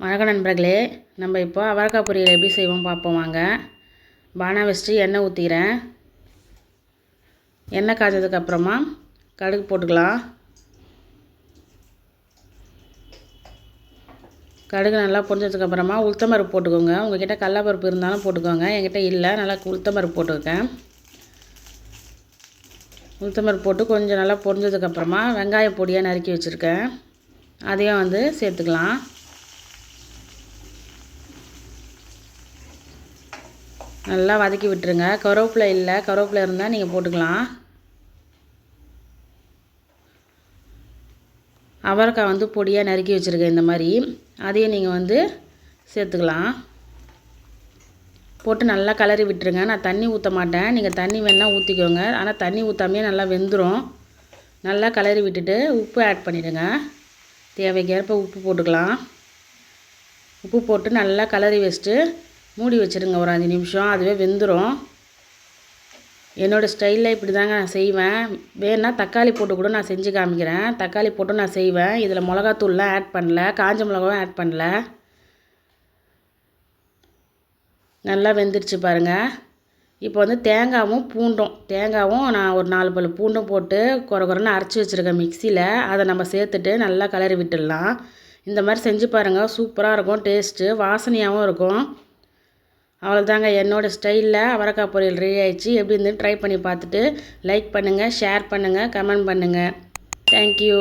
வணக்கம் நண்பர்களே, நம்ம இப்போ அவரைக்காய் பொரியல் எப்படி செய்வோம் பார்ப்போம் வாங்க. பானை வச்சுட்டு எண்ணெய் ஊற்றிக்கிறேன். எண்ணெய் காய்ச்சதுக்கப்புறமா கடுகு போட்டுக்கலாம். கடுகு நல்லா பொரிஞ்சதுக்கப்புறமா உளுத்தம்பருப்பு போட்டுக்கோங்க. உங்கள்கிட்ட கடலைப்பருப்பு இருந்தாலும் போட்டுக்கோங்க. என்கிட்ட இல்லை, நல்லா உளுத்தம்பருப்பு போட்டுருக்கேன். உளுத்தம்பருப்பு போட்டு கொஞ்சம் நல்லா பொரிஞ்சதுக்கப்புறமா வெங்காய பொடியாக நறுக்கி வச்சுருக்கேன், அதையும் சேர்த்துக்கலாம். நல்லா வதக்கி விட்டுருங்க. கருவேப்பிலை இல்லை, கருவேப்பிலை இருந்தால் நீங்கள் போட்டுக்கலாம். அவரைக்காய் பொடியாக நறுக்கி வச்சுருக்கேன் இந்த மாதிரி, அதையும் நீங்கள் சேர்த்துக்கலாம். போட்டு நல்லா கிளறி விட்டுருங்க. நான் தண்ணி ஊற்ற மாட்டேன், நீங்கள் தண்ணி வேணால் ஊற்றிக்கோங்க. ஆனால் தண்ணி ஊற்றாமையே நல்லா வெந்துடும். நல்லா கிளறி விட்டுட்டு உப்பு ஆட் பண்ணிவிடுங்க. தேவைக்கேற்ப உப்பு போட்டுக்கலாம். உப்பு போட்டு நல்லா கிளறி வச்சுட்டு மூடி வச்சுருங்க ஒரு 5 நிமிஷம். அதுவே வெந்துடும். என்னோடய ஸ்டைலில் இப்படி தாங்க நான் செய்வேன். வேணுன்னா தக்காளி போட்டு கூட நான் செஞ்சு காமிக்கிறேன். தக்காளி போட்டு நான் செய்வேன். இதில் மிளகாத்தூள்லாம் ஆட் பண்ணல, காஞ்ச மிளகாவும் ஆட் பண்ணல. நல்லா வெந்துருச்சு பாருங்கள். இப்போ தேங்காவும் நான் ஒரு 4 பல் பூண்டும் போட்டு குறைன்னு அரைச்சி வச்சுருக்கேன் மிக்சியில். அதை நம்ம சேர்த்துட்டு நல்லா கிளறி விட்டுடலாம். இந்த மாதிரி செஞ்சு பாருங்கள், சூப்பராக இருக்கும். டேஸ்ட்டு வாசனையாகவும் இருக்கும். அவ்வளோதாங்க, என்னோடய ஸ்டைலில் அவரைக்காய் பொரியல் ரெடி ஆகிடுச்சு. எப்படி இருந்து ட்ரை பண்ணி பார்த்துட்டு லைக் பண்ணுங்கள், ஷேர் பண்ணுங்கள், கமெண்ட் பண்ணுங்கள். தேங்க்யூ.